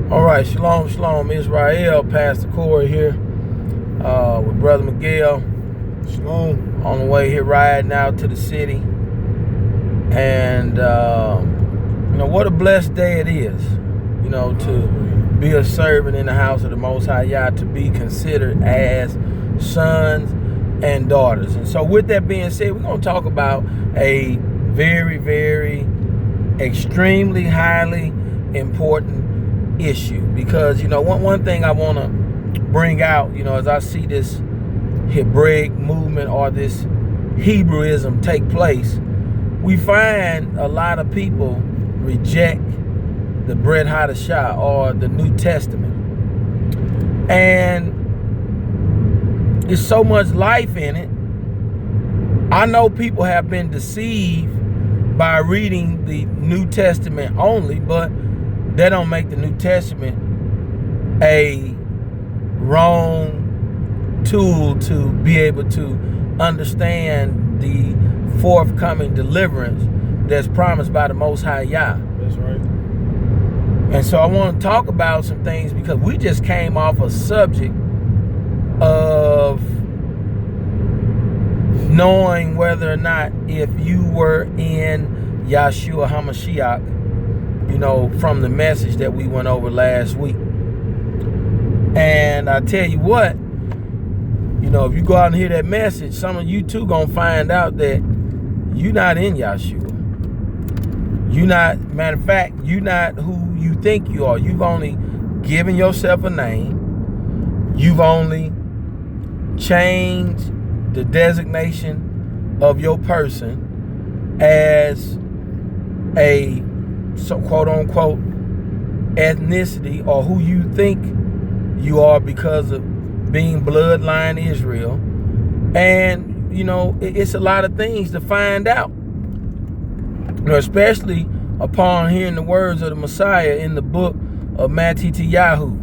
All right, shalom, shalom, Israel. Pastor Corey here with Brother Miguel. Shalom. On the way here riding out to the city. And, what a blessed day it is, to be a servant in the house of the Most High Yah, to be considered as sons and daughters. And so with that being said, we're going to talk about a very, very extremely highly important issue, because one thing I want to bring out, as I see this Hebraic movement or this Hebrewism take place, we find a lot of people reject the Brit Hadashah or the New Testament, and there's so much life in it. I know people have been deceived by reading the New Testament only, but that don't make the New Testament a wrong tool to be able to understand the forthcoming deliverance that's promised by the Most High Yah. That's right. And so I want to talk about some things, because we just came off a subject of knowing whether or not if you were in Yahshua HaMashiach, from the message that we went over last week. And I tell you what, if you go out and hear that message, some of you too gonna find out that you're not in Yahshua. Matter of fact, you're not who you think you are. You've only given yourself a name. You've only changed the designation of your person as a quote unquote ethnicity, or who you think you are because of being bloodline Israel. And it's a lot of things to find out, especially upon hearing the words of the Messiah in the book of Matityahu,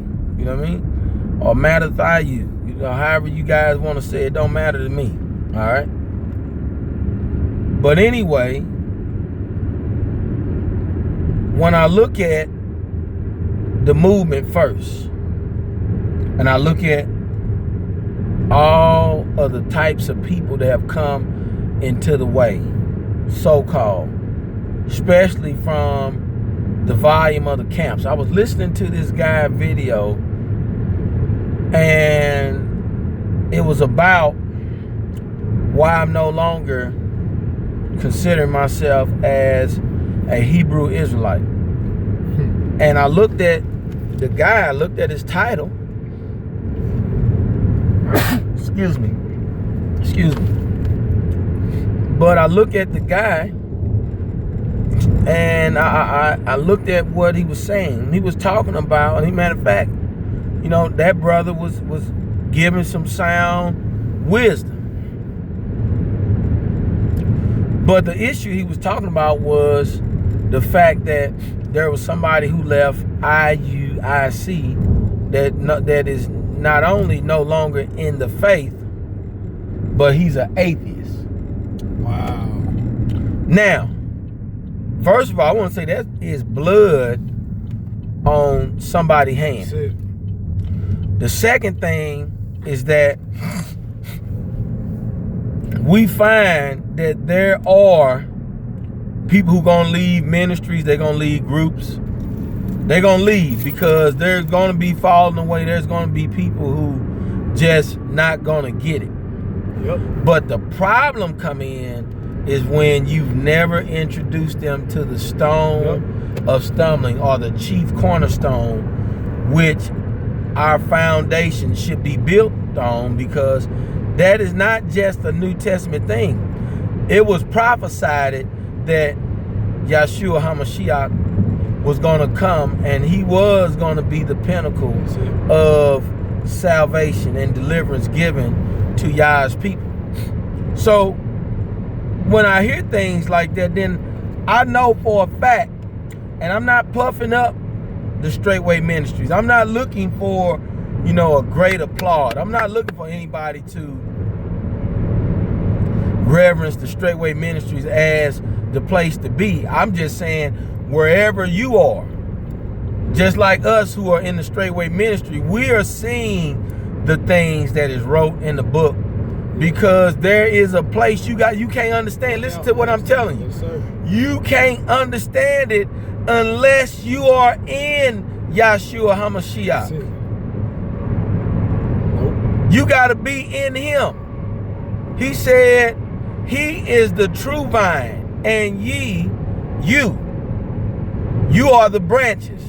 or Mattathayu, however you guys want to say it, don't matter to me. All right. But anyway, when I look at the movement first, and I look at all of the types of people that have come into the way, so-called, especially from the volume of the camps. I was listening to this guy video, and it was about why I'm no longer considering myself as a Hebrew Israelite. And I looked at the guy, I looked at his title. Excuse me. But I looked at the guy, and I looked at what he was saying. He was talking about, and matter of fact, that brother was giving some sound wisdom. But the issue he was talking about was the fact that there was somebody who left IUIC that is not only no longer in the faith, but he's an atheist. Wow. Now, first of all, I want to say that is blood on somebody's hand. That's it. The second thing is that we find that there are people who gonna leave ministries, they're gonna leave groups, they're gonna leave because they're gonna be falling away. There's gonna be people who just not gonna get it. Yep. But the problem come in is when you've never introduced them to the stone of stumbling, or the chief cornerstone, which our foundation should be built on, because that is not just a New Testament thing. It was prophesied that Yahshua HaMashiach was going to come, and he was going to be the pinnacle of salvation and deliverance given to Yah's people. So when I hear things like that, then I know for a fact, and I'm not puffing up the Straightway Ministries. I'm not looking for, a great applaud. I'm not looking for anybody to reverence the Straightway Ministries as the place to be. I'm just saying, wherever you are, just like us who are in the Straightway ministry, we are seeing the things that is wrote in the book, because there is a place you can't understand. Listen to what I'm telling you. Yes, sir. You can't understand it unless you are in Yahshua HaMashiach. That's it. Nope. You got to be in him. He said, he is the true vine, and you are the branches.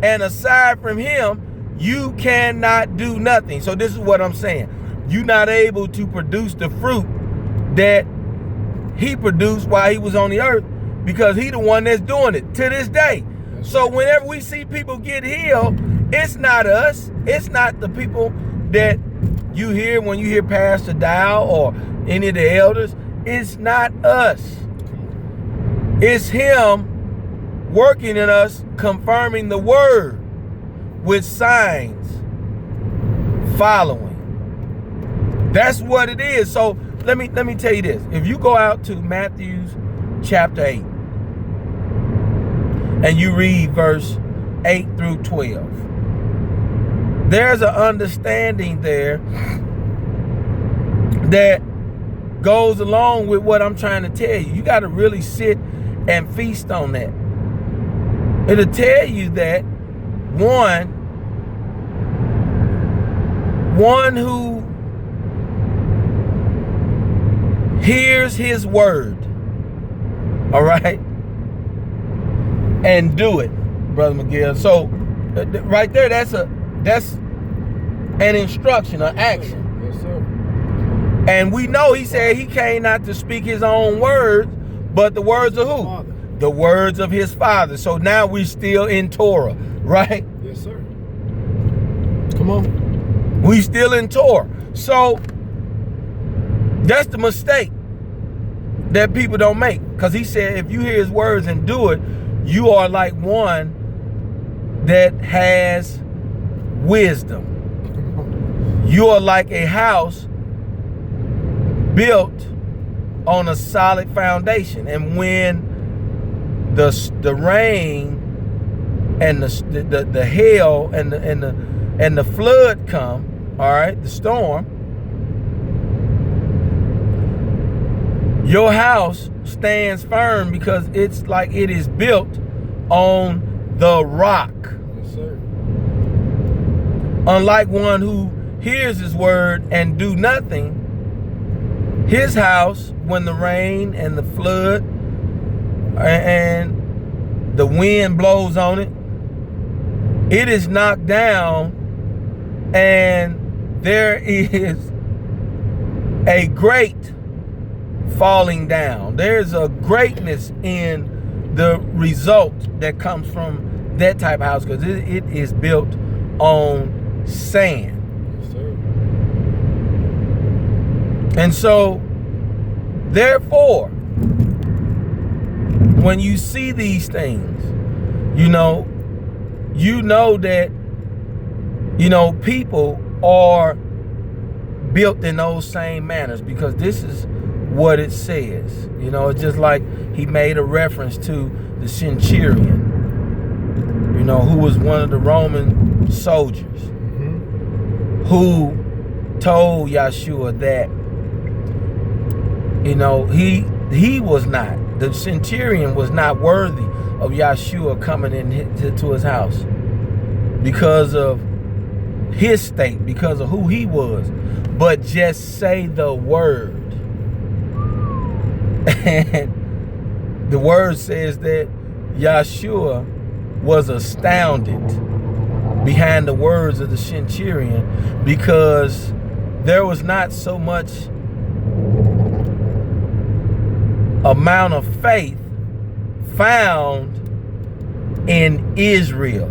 And aside from him, you cannot do nothing. So this is what I'm saying. You're not able to produce the fruit that he produced while he was on the earth, because he the one that's doing it to this day. So whenever we see people get healed, it's not us. It's not the people that you hear when you hear Pastor Dow or any of the elders. It's not us. It's him working in us, confirming the word with signs following. That's what it is. So let me tell you this. If you go out to Matthew chapter 8 and you read verse 8 through 12, there's an understanding there that goes along with what I'm trying to tell you. You got to really sit and feast on that. It'll tell you that one who hears his word, all right, and do it, Brother Miguel. So right there, that's an instruction, an action. Yes, sir. And we know he said he came not to speak his own words, but the words of who? Father. The words of his Father. So now we're still in Torah, right? Yes, sir. Come on. We still in Torah. So that's the mistake that people don't make. Because he said if you hear his words and do it, you are like one that has wisdom. You are like a house built on a solid foundation. And when the rain and the hail and the flood come, all right, the storm, your house stands firm because it's like it is built on the rock. Yes, sir. Unlike one who hears his word and do nothing, his house, when the rain and the flood and the wind blows on it, it is knocked down, and there is a great falling down. There's a greatness in the result that comes from that type of house, because it is built on sand. Yes, sir. And so, therefore, when you see these things, you know that, people are built in those same manners, because this is what it says. It's just like he made a reference to the centurion, who was one of the Roman soldiers, who told Yahshua that, he was not, the centurion was not worthy of Yahshua coming to his house because of his state, because of who he was. But just say the word. And the word says that Yahshua was astounded behind the words of the centurion, because there was not so much amount of faith found in Israel.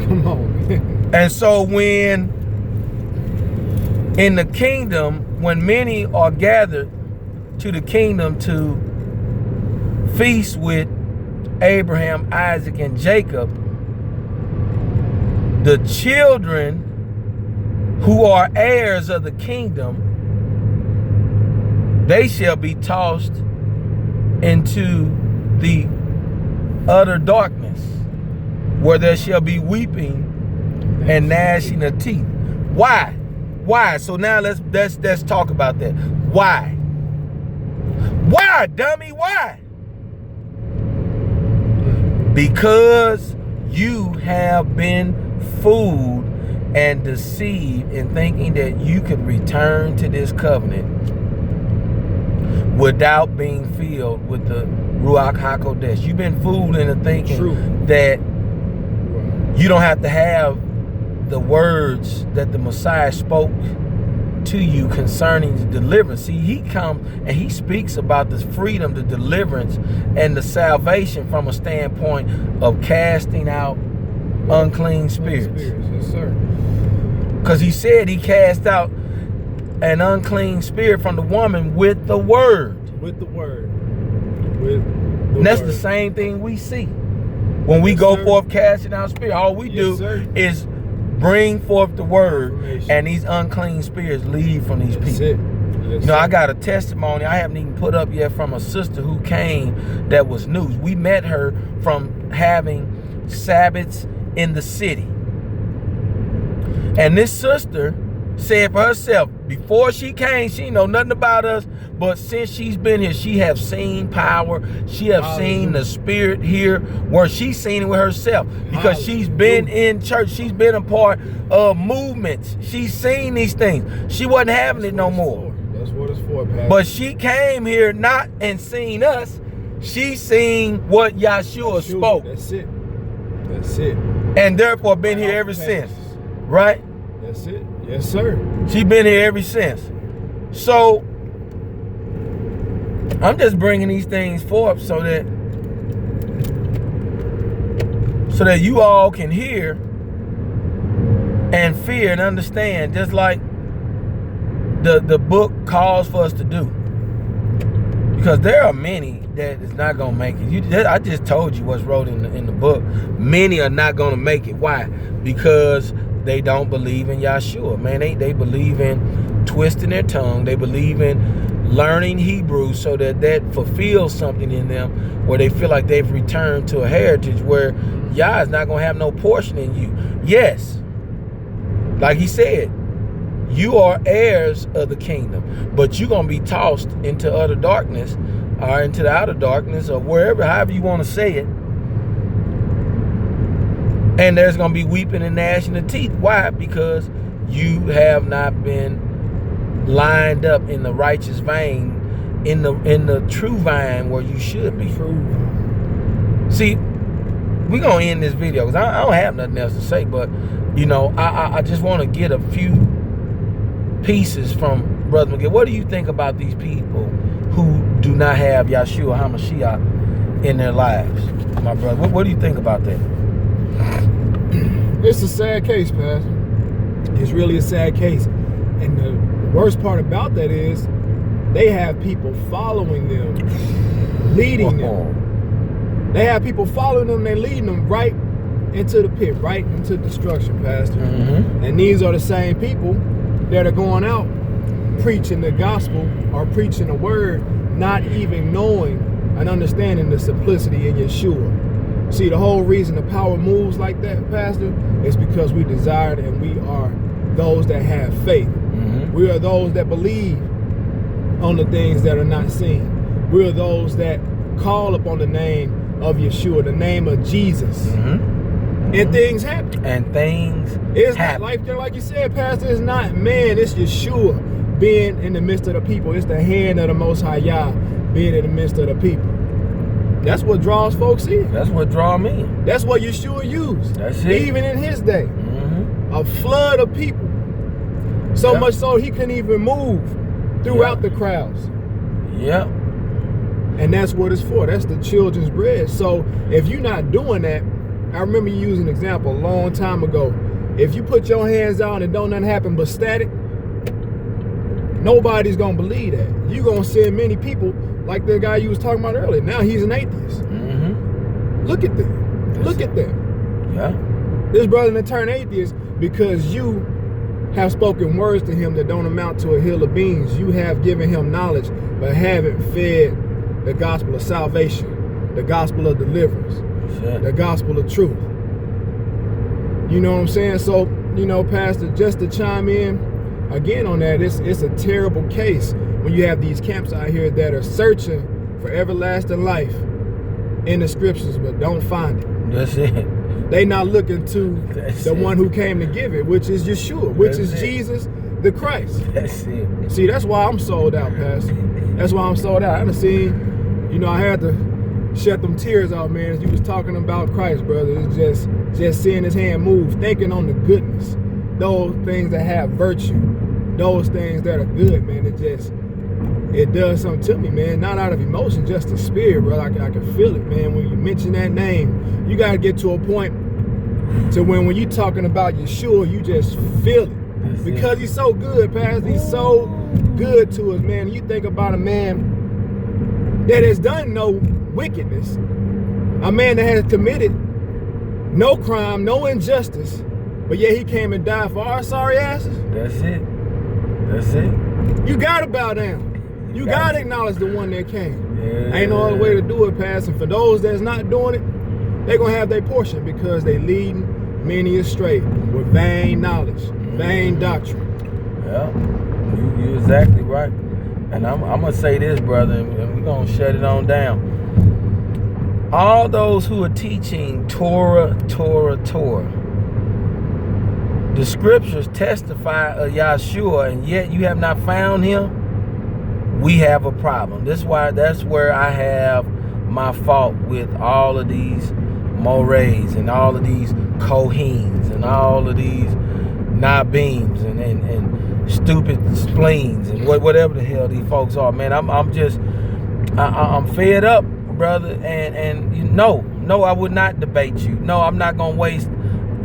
Come on. And so when in the kingdom, when many are gathered to the kingdom to feast with Abraham, Isaac, and Jacob, the children who are heirs of the kingdom, they shall be tossed into the utter darkness. where there shall be weeping and gnashing of teeth. Why? Why? So now let's talk about that. Why? Why, dummy? Why? Because you have been fooled and deceived in thinking that you could return to this covenant without being filled with the Ruach HaKodesh. You've been fooled into thinking that you don't have to have the words that the Messiah spoke to you concerning the deliverance. See, he comes and he speaks about the freedom, the deliverance, and the salvation from a standpoint of casting out unclean spirits. Yes, sir. Because he said he cast out an unclean spirit from the woman with the word. With the word. And that's the same thing we see. When we go forth casting out spirit, all we do is bring forth the word, and these unclean spirits leave from these people. You know, I got a testimony I haven't even put up yet from a sister who came that was new. We met her from having Sabbaths in the city. And this sister said for herself, before she came, she didn't know nothing about us, but since she's been here, she have seen power. She have seen the spirit here, where she's seen it with herself, because she's been in church. She's been a part of movements. She's seen these things. She wasn't having it no more. That's what it's for, Pastor. But she came here not and seen us. She seen what Yahshua spoke. That's it. That's it. And therefore been here ever since. Right? That's it. Yes, sir. She been here ever since. So I'm just bringing these things forth so that you all can hear and fear and understand, just like the book calls for us to do. Because there are many that is not going to make it. I just told you what's wrote in the book. Many are not going to make it. Why? Because they don't believe in Yahshua. Man, they believe in twisting their tongue. They believe in learning Hebrew so that fulfills something in them, where they feel like they've returned to a heritage where Yah is not going to have no portion in you. Yes, like he said, you are heirs of the kingdom, but you're going to be tossed into utter darkness, or into the outer darkness, or wherever, however you want to say it. And there's going to be weeping and gnashing of teeth. Why? Because you have not been lined up in the righteous vein, in the true vine where you should be. See, we're going to end this video because I don't have nothing else to say, but, you know, I just want to get a few pieces from Brother McGill. What do you think about these people who do not have Yahshua HaMashiach in their lives, my brother? What do you think about that? It's a sad case, Pastor. It's really a sad case. And the worst part about that is they have people following them, leading them. They have people following them, they're leading them right into the pit, right into destruction, Pastor. And these are the same people that are going out preaching the gospel or preaching the word, not even knowing and understanding the simplicity in Yeshua. See, the whole reason the power moves like that, Pastor, is because we desire it, and we are those that have faith. We are those that believe on the things that are not seen. We are those that call upon the name of Yeshua, the name of Jesus. And things happen. And things happen. Like you said, Pastor, it's not man, it's Yeshua being in the midst of the people. It's the hand of the Most High Yah being in the midst of the people. That's what draws folks in. That's what draw me in. That's what Yeshua used. That's it. Even in his day. A flood of people. So much so he couldn't even move throughout the crowds. And that's what it's for. That's the children's bread. So if you're not doing that, I remember you using an example a long time ago. If you put your hands out and don't nothing happen but static, nobody's going to believe that. You're going to send many people like the guy you was talking about earlier. Now he's an atheist. Look at that. Look at that. This brother that turned atheist because you have spoken words to him that don't amount to a hill of beans. You have given him knowledge, but haven't fed the gospel of salvation, the gospel of deliverance, the gospel of truth. You know what I'm saying? So, you know, Pastor, just to chime in again on that, it's a terrible case when you have these camps out here that are searching for everlasting life in the scriptures but don't find it. That's it. They not looking to the one who came to give it, which is Yahshua, which is Jesus the Christ. That's it. See, that's why I'm sold out, Pastor. That's why I'm sold out. I done seen, you know, I had to shut them tears out, man, as you was talking about Christ, brother. It's just seeing his hand move, thinking on the goodness, those things that have virtue, those things that are good, man. It does something to me, man. Not out of emotion, just the spirit, bro. I can feel it, man. When you mention that name, you got to get to a point to when you're talking about Yahshua, you just feel it. Because he's so good, Pastor. He's so good to us, man. You think about a man that has done no wickedness, a man that has committed no crime, no injustice, but yet he came and died for our sorry asses. That's it. That's it. You got to bow down. You got to acknowledge the one that came. Yeah. Ain't no other way to do it, Pastor. And for those that's not doing it, they're going to have their portion because they leading many astray with vain knowledge, vain doctrine. Yeah, you're exactly right. And I'm going to say this, brother, and we're going to shut it on down. All those who are teaching Torah, the scriptures testify of Yahshua, and yet you have not found him, we have a problem. That's where I have my fault with all of these mores and all of these Kohens and all of these Nabeems and stupid spleens and whatever the hell these folks are, man. I'm fed up, brother, and no, I would not debate you. No, I'm not gonna waste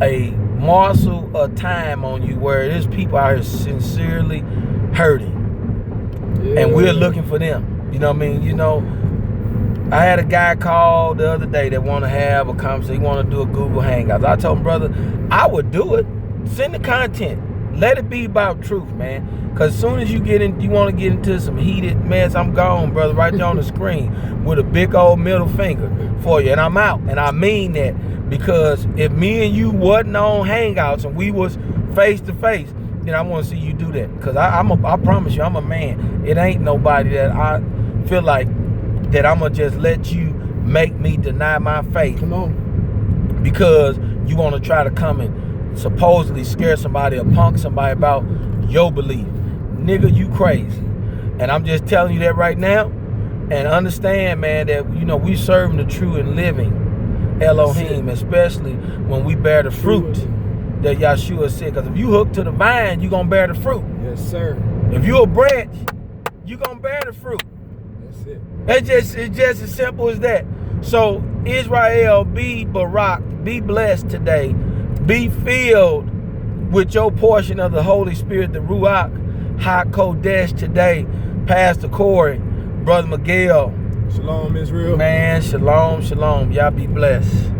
a morsel of time on you where there's people out here sincerely hurting. Yeah. And we're looking for them. You know what I mean? You know, I had a guy call the other day that want to have a conversation. He want to do a Google Hangouts. I told him, brother, I would do it. Send the content. Let it be about truth, man. Because as soon as you want to get into some heated mess, I'm gone, brother, right there on the screen with a big old middle finger for you. And I'm out. And I mean that, because if me and you wasn't on Hangouts and we was face to face, then I want to see you do that. Because I promise you, I'm a man. It ain't nobody that I feel like that I'm going to just let you make me deny my faith. Come on. Because you want to try to come and supposedly scare somebody or punk somebody about your belief. Nigga, you crazy. And I'm just telling you that right now. And understand, man, that, you know, we serving the true and living Elohim, especially when we bear the fruit that Yahshua said. Because if you hook to the vine, you're going to bear the fruit. Yes, sir. If you're a branch, you're going to bear the fruit. That's it. It's just as simple as that. So, Israel, be barak, be blessed today. Be filled with your portion of the Holy Spirit, the Ruach HaKodesh today. Pastor Corey, Brother Miguel. Shalom, Israel. Man, shalom, shalom. Y'all be blessed.